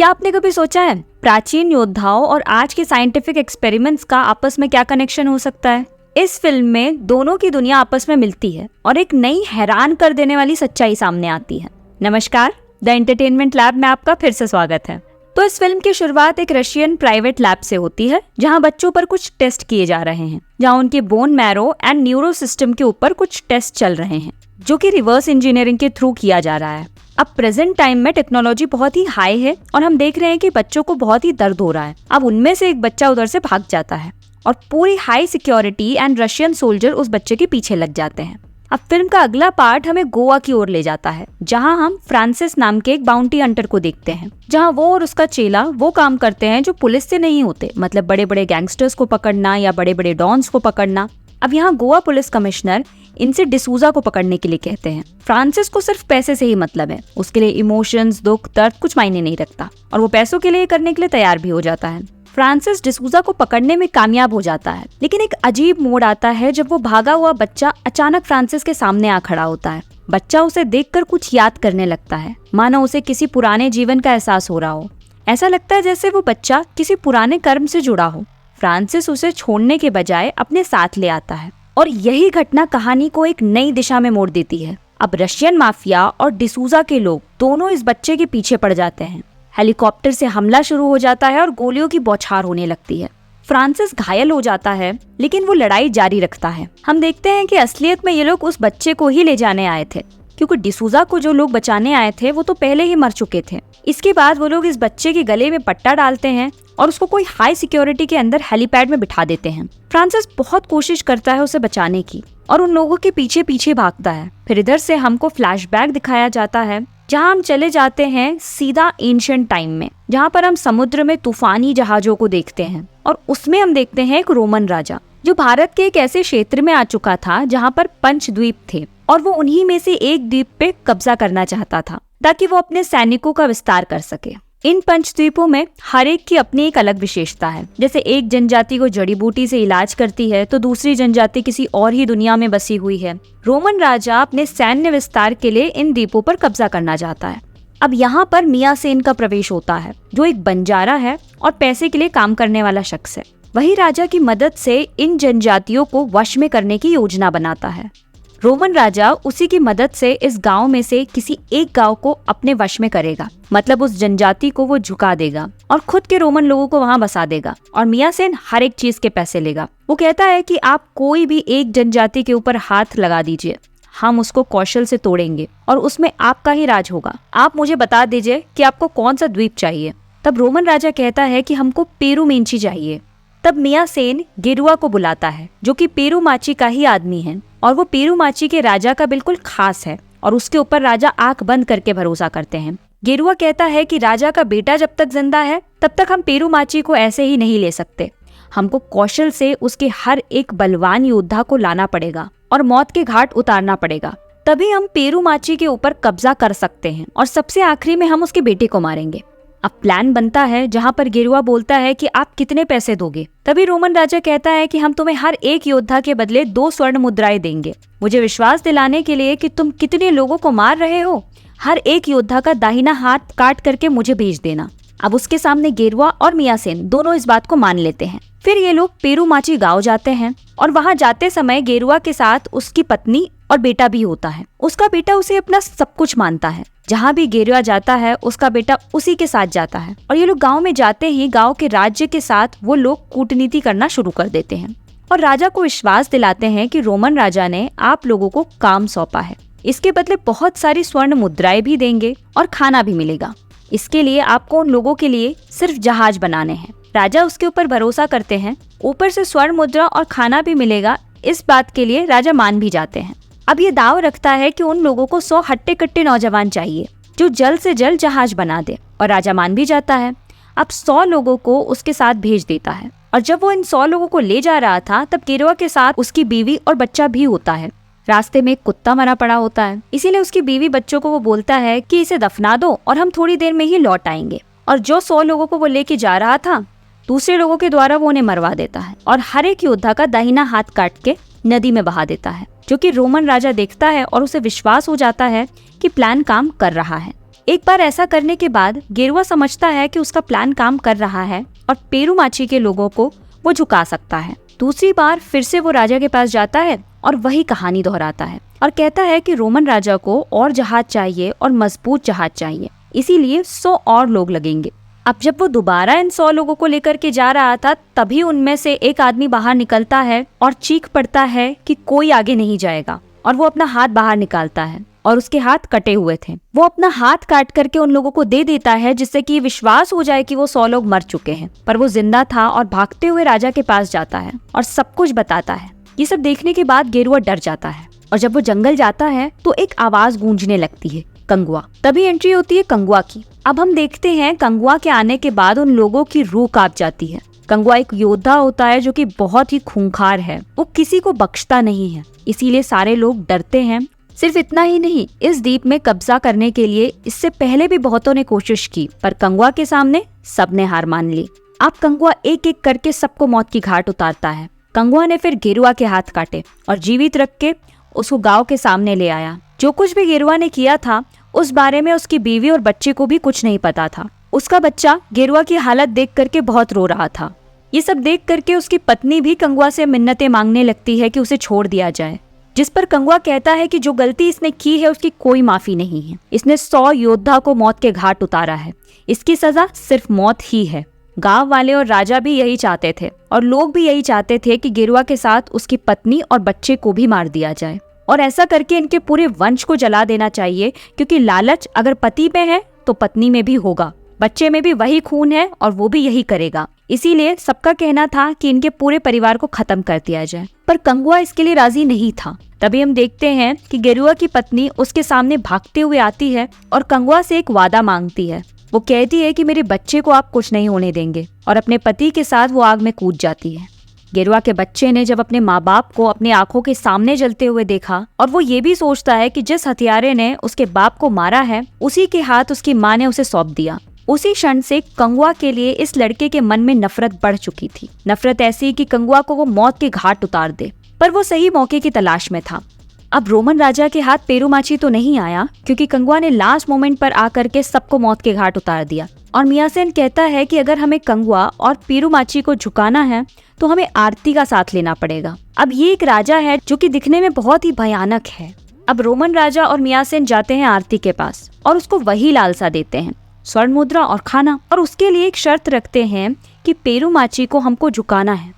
क्या आपने कभी सोचा है प्राचीन योद्धाओं और आज के साइंटिफिक एक्सपेरिमेंट्स का आपस में क्या कनेक्शन हो सकता है? इस फिल्म में दोनों की दुनिया आपस में मिलती है और एक नई हैरान कर देने वाली सच्चाई सामने आती है। नमस्कार, द एंटरटेनमेंट लैब में आपका फिर से स्वागत है। तो इस फिल्म की शुरुआत एक रशियन प्राइवेट लैब से होती है, जहां बच्चों पर कुछ टेस्ट किए जा रहे हैं, जहां उनके bone marrow and neuro system के ऊपर कुछ टेस्ट चल रहे हैं, जो कि रिवर्स इंजीनियरिंग के थ्रू किया जा रहा है। अब प्रेजेंट टाइम में टेक्नोलॉजी बहुत ही हाई है और हम देख रहे हैं कि बच्चों को बहुत ही दर्द हो रहा है। अब उनमें से एक बच्चा उधर से भाग जाता है और पूरी high security and Russian soldier उस बच्चे के पीछे लग जाते हैं। अब फिल्म का अगला पार्ट हमें गोवा की ओर ले जाता है, जहां हम फ्रांसिस नाम के एक बाउंटी हंटर को देखते हैं, जहां वो और उसका चेला वो काम करते हैं जो पुलिस से नहीं होते, मतलब बड़े बड़े गैंगस्टर्स को पकड़ना या बड़े बड़े डॉन्स को पकड़ना। अब यहाँ गोवा पुलिस कमिश्नर इनसे डिसूजा को पकड़ने के लिए कहते हैं। फ्रांसिस को सिर्फ पैसे से ही मतलब है, उसके लिए इमोशंस, दुख, दर्द कुछ मायने नहीं रखता और वो पैसों के लिए करने के लिए तैयार भी हो जाता है। फ्रांसिस डिसूजा को पकड़ने में कामयाब हो जाता है, लेकिन एक अजीब मोड़ आता है जब वो भागा हुआ बच्चा अचानक फ्रांसिस के सामने आ खड़ा होता है। बच्चा उसे देखकर कुछ याद करने लगता है, मानो उसे किसी पुराने जीवन का एहसास हो रहा हो। ऐसा लगता है जैसे वो बच्चा किसी पुराने कर्म से जुड़ा हो। फ्रांसिस उसे छोड़ने के बजाय अपने साथ ले आता है और यही घटना कहानी को एक नई दिशा में मोड़ देती है। अब रशियन माफिया और डिसूजा के लोग दोनों इस बच्चे के पीछे पड़ जाते हैं। हेलीकॉप्टर से हमला शुरू हो जाता है और गोलियों की बौछार होने लगती है। फ्रांसिस घायल हो जाता है, लेकिन वो लड़ाई जारी रखता है। हम देखते हैं कि असलियत में ये लोग उस बच्चे को ही ले जाने आए थे, क्योंकि डिसूजा को जो लोग बचाने आए थे वो तो पहले ही मर चुके थे। इसके बाद वो लोग इस बच्चे के गले में पट्टा डालते हैं और उसको कोई हाई सिक्योरिटी के अंदर हेलीपैड में बिठा देते हैं। फ्रांसिस बहुत कोशिश करता है उसे बचाने की और उन लोगों के पीछे पीछे भागता है। फिर इधर से हमको फ्लैशबैक दिखाया जाता है, जहां हम चले जाते हैं सीधा एंशिएंट टाइम में, जहां पर हम समुद्र में तूफानी जहाजों को देखते हैं और उसमें हम देखते हैं एक रोमन राजा जो भारत के एक ऐसे क्षेत्र में आ चुका था जहां पर पंचद्वीप थे और वो उन्हीं में से एक द्वीप पे कब्जा करना चाहता था ताकि वो अपने सैनिकों का विस्तार कर सके। इन पंचद्वीपों में हर एक की अपनी एक अलग विशेषता है। जैसे एक जनजाति को जड़ी बूटी से इलाज करती है तो दूसरी जनजाति किसी और ही दुनिया में बसी हुई है। रोमन राजा अपने सैन्य विस्तार के लिए इन द्वीपों पर कब्जा करना चाहता है। अब यहाँ पर मिया सेन का प्रवेश होता है, जो एक बंजारा है और पैसे के लिए काम करने वाला शख्स है। वही राजा की मदद से इन जनजातियों को वश में करने की योजना बनाता है। रोमन राजा उसी की मदद से इस गांव में से किसी एक गांव को अपने वश में करेगा, मतलब उस जनजाति को वो झुका देगा और खुद के रोमन लोगों को वहां बसा देगा और मिया सेन हर एक चीज के पैसे लेगा। वो कहता है कि आप कोई भी एक जनजाति के ऊपर हाथ लगा दीजिए, हम उसको कौशल से तोड़ेंगे और उसमें आपका ही राज होगा। आप मुझे बता दीजिए कि आपको कौन सा द्वीप चाहिए। तब रोमन राजा कहता है कि हमको पेरूमेंची चाहिए। तब मिया सेन गेरुआ को बुलाता है, जो कि पेरूमाची का ही आदमी है और वो पेरूमाची के राजा का बिल्कुल खास है और उसके ऊपर राजा आंख बंद करके भरोसा करते हैं। गेरुआ कहता है कि राजा का बेटा जब तक जिंदा है तब तक हम पेरूमाची को ऐसे ही नहीं ले सकते, हमको कौशल से उसके हर एक बलवान योद्धा को लाना पड़ेगा और मौत के घाट उतारना पड़ेगा, तभी हम पेरूमाची के ऊपर कब्जा कर सकते हैं और सबसे आखिरी में हम उसके बेटे को मारेंगे। अब प्लान बनता है, जहां पर गेरुआ बोलता है कि आप कितने पैसे दोगे। तभी रोमन राजा कहता है कि हम तुम्हें हर एक योद्धा के बदले 2 स्वर्ण मुद्राएं देंगे। मुझे विश्वास दिलाने के लिए कि तुम कितने लोगों को मार रहे हो, हर एक योद्धा का दाहिना हाथ काट करके मुझे भेज देना। अब उसके सामने गेरुआ और मिया सेन दोनों इस बात को मान लेते हैं। फिर ये लोग पेरूमाची गांव जाते हैं और वहां जाते समय गेरुआ के साथ उसकी पत्नी और बेटा भी होता है। उसका बेटा उसे अपना सब कुछ मानता है। जहाँ भी गेरुआ जाता है उसका बेटा उसी के साथ जाता है और ये लोग गांव में जाते ही गांव के राज्य के साथ वो लोग कूटनीति करना शुरू कर देते हैं और राजा को विश्वास दिलाते हैं कि रोमन राजा ने आप लोगों को काम सौंपा है, इसके बदले बहुत सारी स्वर्ण मुद्राएं भी देंगे और खाना भी मिलेगा। इसके लिए आपको उन लोगों के लिए सिर्फ जहाज बनाने हैं। राजा उसके ऊपर भरोसा करते हैं, ऊपर से स्वर्ण मुद्रा और खाना भी मिलेगा। इस बात के लिए राजा मान भी जाते हैं। अब ये दाव रखता है कि उन लोगों को 100 हट्टे कट्टे नौजवान चाहिए जो जल्द से जल्द जहाज बना दे और राजा मान भी जाता है। अब 100 लोगों को उसके साथ भेज देता है और जब वो इन 100 लोगों को ले जा रहा था तब गेरुआ के साथ उसकी बीवी और बच्चा भी होता है। रास्ते में एक कुत्ता मरा पड़ा होता है, इसीलिए उसकी बीवी बच्चों को वो बोलता है कि इसे दफना दो और हम थोड़ी देर में ही लौट आएंगे। और जो 100 लोगों को वो लेके जा रहा था, दूसरे लोगों के द्वारा वो उन्हें मरवा देता है और हर एक योद्धा का दाहिना हाथ काट के नदी में बहा देता है, जो कि रोमन राजा देखता है और उसे विश्वास हो जाता है कि प्लान काम कर रहा है। एक बार ऐसा करने के बाद गेरुआ समझता है कि उसका प्लान काम कर रहा है और पेरूमाची के लोगों को वो झुका सकता है। दूसरी बार फिर से वो राजा के पास जाता है और वही कहानी दोहराता है और कहता है कि रोमन राजा को और जहाज चाहिए और मजबूत जहाज चाहिए, इसीलिए 100 और लोग लगेंगे। अब जब वो दोबारा इन 100 लोगों को लेकर के जा रहा था, तभी उनमें से एक आदमी बाहर निकलता है और चीख पड़ता है कि कोई आगे नहीं जाएगा, और वो अपना हाथ बाहर निकालता है और उसके हाथ कटे हुए थे। वो अपना हाथ काट करके उन लोगों को दे देता है, जिससे कि विश्वास हो जाए कि वो 100 लोग मर चुके हैं, पर वो जिंदा था और भागते हुए राजा के पास जाता है और सब कुछ बताता है। ये सब देखने के बाद गेरुआ डर जाता है और जब वो जंगल जाता है तो एक आवाज गूंजने लगती है, कंगुआ। तभी एंट्री होती है कंगुआ की। अब हम देखते हैं कंगुआ के आने के बाद उन लोगों की रूह कांप जाती है। कंगुआ एक योद्धा होता है जो कि बहुत ही खूंखार है, वो किसी को बख्शता नहीं है, इसीलिए सारे लोग डरते हैं। सिर्फ इतना ही नहीं, इस द्वीप में कब्जा करने के लिए इससे पहले भी बहुतों ने कोशिश की, पर कंगुआ के सामने सबने हार मान ली। अब कंगुआ एक एक करके सबको मौत की घाट उतारता है। कंगुआ ने फिर गेरुआ के हाथ काटे और जीवित रख के उसको गांव के सामने ले आया। जो कुछ भी गेरुआ ने किया था उस बारे में उसकी बीवी और बच्चे को भी कुछ नहीं पता था। उसका बच्चा गेरुआ की हालत देख करके बहुत रो रहा था। ये सब देख करके उसकी पत्नी भी कंगुआ से मिन्नतें मांगने लगती है कि उसे छोड़ दिया जाए, जिस पर कंगुआ कहता है कि जो गलती इसने की है उसकी कोई माफी नहीं है। इसने 100 योद्धा को मौत के घाट उतारा है, इसकी सजा सिर्फ मौत ही है। गांव वाले और राजा भी यही चाहते थे और लोग भी यही चाहते थे कि गेरुआ के साथ उसकी पत्नी और बच्चे को भी मार दिया जाए, और ऐसा करके इनके पूरे वंश को जला देना चाहिए, क्योंकि लालच अगर पति में है तो पत्नी में भी होगा, बच्चे में भी वही खून है और वो भी यही करेगा। इसीलिए सबका कहना था कि इनके पूरे परिवार को खत्म कर दिया जाए, पर कंगुआ इसके लिए राजी नहीं था। तभी हम देखते हैं कि गेरुआ की पत्नी उसके सामने भागते हुए आती है और कंगुआ से एक वादा मांगती है। वो कहती है कि मेरे बच्चे को आप कुछ नहीं होने देंगे, और अपने पति के साथ वो आग में कूद जाती है। गेरुआ के बच्चे ने जब अपने माँ बाप को अपनी आंखों के सामने जलते हुए देखा, और वो ये भी सोचता है कि जिस हथियारे ने उसके बाप को मारा है उसी के हाथ उसकी माँ ने उसे सौंप दिया। उसी क्षण से कंगुआ के लिए इस लड़के के मन में नफरत बढ़ चुकी थी। नफरत ऐसी कि कंगुआ को वो मौत के घाट उतार दे, पर वो सही मौके की तलाश में था। अब रोमन राजा के हाथ पेरूमाची तो नहीं आया, क्योंकि कंगुआ ने लास्ट मोमेंट पर आकर के सबको मौत के घाट उतार दिया। और मियासेन कहता है कि अगर हमें कंगुआ और पेरूमाची को झुकाना है तो हमें आरती का साथ लेना पड़ेगा। अब ये एक राजा है जो कि दिखने में बहुत ही भयानक है। अब रोमन राजा और मियासेन जाते हैं आरती के पास और उसको वही लालसा देते हैं, स्वर्ण मुद्रा और खाना, और उसके लिए एक शर्त रखते हैं कि पेरूमाची को हमको झुकाना है।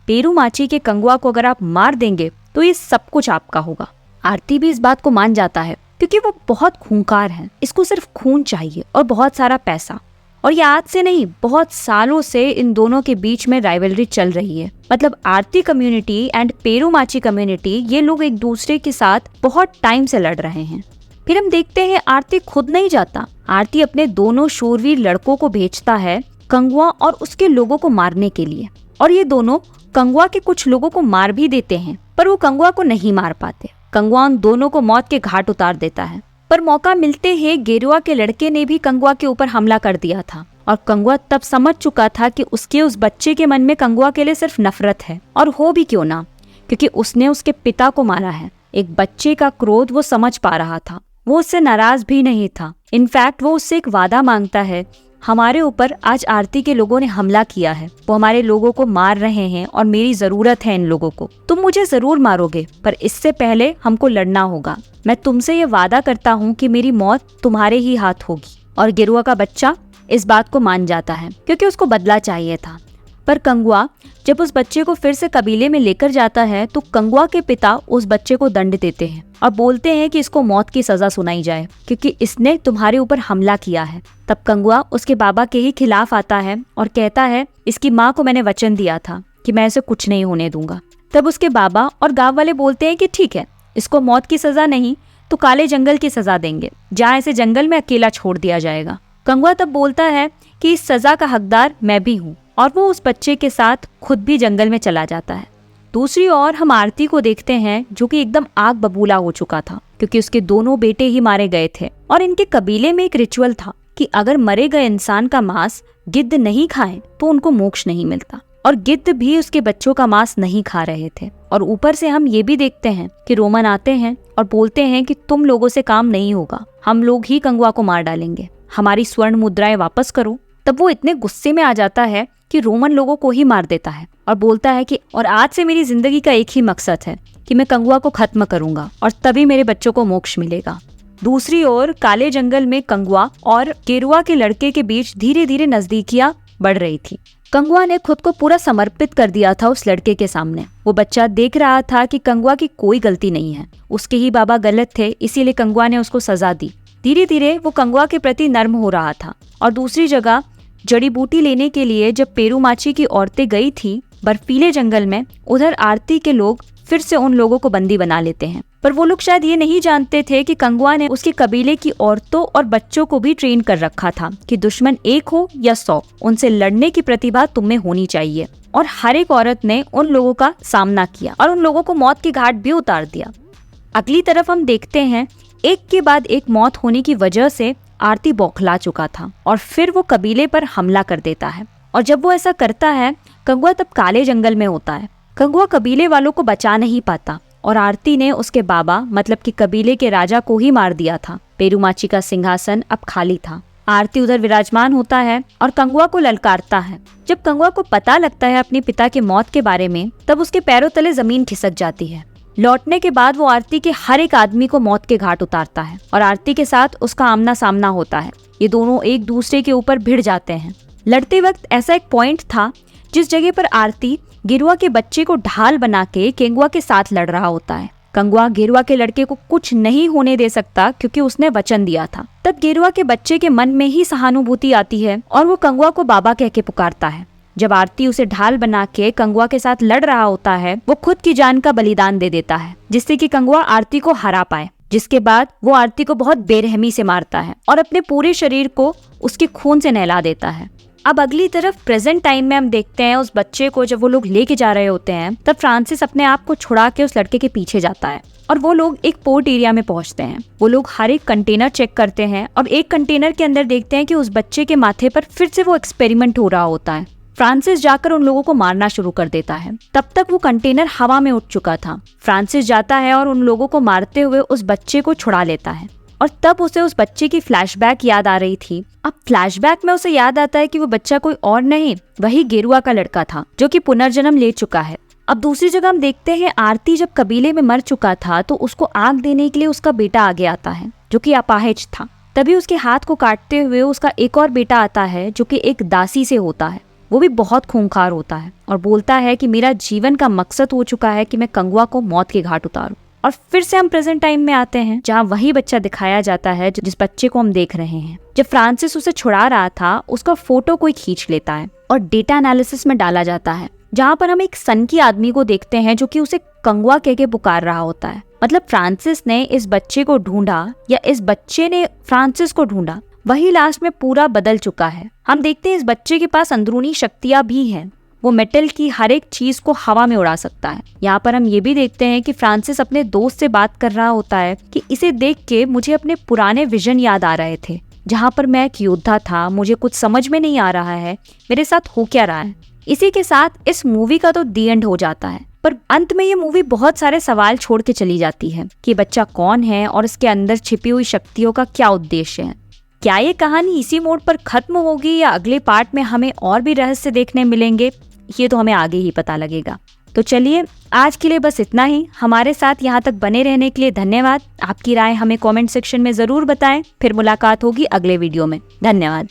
पेरूमाची के कंगुआ को अगर आप मार देंगे तो ये सब कुछ आपका होगा। आरती भी इस बात को मान जाता है, क्योंकि वो बहुत खूंखार है, इसको सिर्फ खून चाहिए और बहुत सारा पैसा। और ये आज से नहीं, बहुत सालों से इन दोनों के बीच में राइवलरी चल रही है। मतलब आरती कम्युनिटी एंड पेरूमाची कम्युनिटी, ये लोग एक दूसरे के साथ बहुत टाइम से लड़ रहे हैं। फिर हम देखते हैं आरती खुद नहीं जाता, आरती अपने दोनों शूरवीर लड़कों को भेजता है कंगुआ और उसके लोगों को मारने के लिए, और ये दोनों कंगुआ के कुछ लोगों को मार भी देते हैं, पर वो कंगुआ को नहीं मार पाते। कंगुआ उन दोनों को मौत के घाट उतार देता है, पर मौका मिलते ही गेरुआ के लड़के ने भी कंगुआ के ऊपर हमला कर दिया था, और कंगुआ तब समझ चुका था कि उसके उस बच्चे के मन में कंगुआ के लिए सिर्फ नफरत है, और हो भी क्यों ना, क्योंकि उसने उसके पिता को मारा है। एक बच्चे का क्रोध वो समझ पा रहा था, वो उससे नाराज भी नहीं था। इनफैक्ट वो उससे एक वादा मांगता है, हमारे ऊपर आज आरती के लोगों ने हमला किया है, वो हमारे लोगों को मार रहे हैं और मेरी जरूरत है इन लोगों को। तुम मुझे जरूर मारोगे, पर इससे पहले हमको लड़ना होगा। मैं तुमसे ये वादा करता हूँ कि मेरी मौत तुम्हारे ही हाथ होगी। और गेरुआ का बच्चा इस बात को मान जाता है, क्योंकि उसको बदला चाहिए था। पर कंगुआ जब उस बच्चे को फिर से कबीले में लेकर जाता है तो कंगुआ के पिता उस बच्चे को दंड देते हैं और बोलते हैं कि इसको मौत की सजा सुनाई जाए, क्योंकि इसने तुम्हारे ऊपर हमला किया है। तब कंगुआ उसके बाबा के ही खिलाफ आता है और कहता है, इसकी माँ को मैंने वचन दिया था कि मैं इसे कुछ नहीं होने दूंगा। तब उसके बाबा और गांव वाले बोलते हैं कि ठीक है, इसको मौत की सजा नहीं तो काले जंगल की सजा देंगे, जहाँ इसे जंगल में अकेला छोड़ दिया जाएगा। कंगुआ तब बोलता है कि इस सजा का हकदार मैं भी हूँ, और वो उस बच्चे के साथ खुद भी जंगल में चला जाता है। दूसरी ओर हम आरती को देखते हैं, जो कि एकदम आग बबूला हो चुका था, क्योंकि उसके दोनों बेटे ही मारे गए थे। और इनके कबीले में एक रिचुअल था कि अगर मरे गए इंसान का मांस गिद्ध नहीं खाए तो उनको मोक्ष नहीं मिलता, और गिद्ध भी उसके बच्चों का मांस नहीं खा रहे थे। और ऊपर से हम ये भी देखते हैं कि रोमन आते हैं और बोलते हैं कि तुम लोगों से काम नहीं होगा, हम लोग ही कंगुआ को मार डालेंगे, हमारी स्वर्ण मुद्राएं वापस करो। तब वो इतने गुस्से में आ जाता है कि रोमन लोगों को ही मार देता है और बोलता है कि और आज से मेरी जिंदगी का एक ही मकसद है कि मैं कंगुआ को खत्म करूंगा और तभी मेरे बच्चों को मोक्ष मिलेगा। दूसरी ओर काले जंगल में कंगुआ और गेरुआ के लड़के के बीच धीरे धीरे नजदीकियां बढ़ रही थी। कंगुआ ने खुद को पूरा समर्पित कर दिया था उस लड़के के सामने। वो बच्चा देख रहा था कि कंगुआ की कोई गलती नहीं है, उसके ही बाबा गलत थे, इसीलिए कंगुआ ने उसको सजा दी। धीरे धीरे वो कंगुआ के प्रति नर्म हो रहा था। और दूसरी जगह जड़ी बूटी लेने के लिए जब पेरूमाची की औरतें गई थी बर्फीले जंगल में, उधर आरती के लोग फिर से उन लोगों को बंदी बना लेते हैं। पर वो लोग शायद ये नहीं जानते थे कि कंगुआ ने उसके कबीले की औरतों और बच्चों को भी ट्रेन कर रखा था कि दुश्मन एक हो या 100, उनसे लड़ने की प्रतिभा तुम में होनी चाहिए। और हर एक औरत ने उन लोगों का सामना किया और उन लोगों को मौत की घाट भी उतार दिया। अगली तरफ हम देखते हैं एक के बाद एक मौत होने की वजह से आरती बौखला चुका था और फिर वो कबीले पर हमला कर देता है। और जब वो ऐसा करता है, कंगुआ तब काले जंगल में होता है। कंगुआ कबीले वालों को बचा नहीं पाता और आरती ने उसके बाबा मतलब कि कबीले के राजा को ही मार दिया था। पेरूमाची का सिंहासन अब खाली था। आरती उधर विराजमान होता है और कंगुआ को ललकारता है। जब कंगुआ को पता लगता है अपने पिता की मौत के बारे में, तब उसके पैरों तले जमीन खिसक जाती है। लौटने के बाद वो आरती के हर एक आदमी को मौत के घाट उतारता है और आरती के साथ उसका आमना सामना होता है। ये दोनों एक दूसरे के ऊपर भिड़ जाते हैं। लड़ते वक्त ऐसा एक पॉइंट था जिस जगह पर आरती गेरुआ के बच्चे को ढाल बना के केंगुआ के साथ लड़ रहा होता है। कंगुआ गेरुआ के लड़के को कुछ नहीं होने दे सकता क्योंकि उसने वचन दिया था। तब गेरुआ के बच्चे के मन में ही सहानुभूति आती है और वो कंगुआ को बाबा कह के पुकारता है। जब आरती उसे ढाल बना के कंगुआ के साथ लड़ रहा होता है, वो खुद की जान का बलिदान दे देता है जिससे कि कंगुआ आरती को हरा पाए। जिसके बाद वो आरती को बहुत बेरहमी से मारता है और अपने पूरे शरीर को उसके खून से नहला देता है। अब अगली तरफ प्रेजेंट टाइम में हम देखते हैं उस बच्चे को जब वो लोग लेके जा रहे होते हैं, तब फ्रांसिस अपने आप को छुड़ा के उस लड़के के पीछे जाता है और वो लोग एक पोर्ट एरिया में पहुंचते हैं। वो लोग हर एक कंटेनर चेक करते हैं और एक कंटेनर के अंदर देखते हैं कि उस बच्चे के माथे पर फिर से वो एक्सपेरिमेंट हो रहा होता है। फ्रांसिस जाकर उन लोगों को मारना शुरू कर देता है। तब तक वो कंटेनर हवा में उठ चुका था। फ्रांसिस जाता है और उन लोगों को मारते हुए उस बच्चे को छुड़ा लेता है और तब उसे उस बच्चे की फ्लैशबैक याद आ रही थी। अब फ्लैशबैक में उसे याद आता है कि वो बच्चा कोई और नहीं, वही गेरुआ का लड़का था जो कि पुनर्जन्म ले चुका है। अब दूसरी जगह हम देखते हैं आरती जब कबीले में मर चुका था तो उसको आग देने के लिए उसका बेटा आगे आता है जो कि अपाहिज था। तभी उसके हाथ को काटते हुए उसका एक और बेटा आता है जो कि एक दासी से होता है। वो भी बहुत खूंखार होता है और बोलता है कि मेरा जीवन का मकसद हो चुका है कि मैं कंगुआ को मौत के घाट उतारूं। और फिर से हम प्रेजेंट टाइम में आते हैं जहाँ वही बच्चा दिखाया जाता है जिस बच्चे को हम देख रहे हैं। जब फ्रांसिस उसे छुड़ा रहा था उसका फोटो कोई खींच लेता है और डेटा एनालिसिस में डाला जाता है, जहाँ पर हम एक सन की आदमी को देखते हैं जो कि उसे कंगुआ कह के पुकार रहा होता है। मतलब फ्रांसिस ने इस बच्चे को ढूंढा या इस बच्चे ने फ्रांसिस को ढूंढा, वही लास्ट में पूरा बदल चुका है। हम देखते हैं इस बच्चे के पास अंदरूनी शक्तियां भी हैं। वो मेटल की हर एक चीज को हवा में उड़ा सकता है। यहाँ पर हम ये भी देखते हैं कि फ्रांसिस अपने दोस्त से बात कर रहा होता है कि इसे देख के मुझे अपने पुराने विजन याद आ रहे थे, जहाँ पर मैं एक योद्धा था, मुझे कुछ समझ में नहीं आ रहा है, मेरे साथ हो क्या रहा है। इसी के साथ इस मूवी का तो दी एंड हो जाता है, पर अंत में ये मूवी बहुत सारे सवाल छोड़ के चली जाती है कि बच्चा कौन है और इसके अंदर छिपी हुई शक्तियों का क्या उद्देश्य है। क्या ये कहानी इसी मोड़ पर खत्म होगी या अगले पार्ट में हमें और भी रहस्य देखने मिलेंगे, ये तो हमें आगे ही पता लगेगा। तो चलिए आज के लिए बस इतना ही। हमारे साथ यहाँ तक बने रहने के लिए धन्यवाद। आपकी राय हमें कमेंट सेक्शन में जरूर बताएं। फिर मुलाकात होगी अगले वीडियो में। धन्यवाद।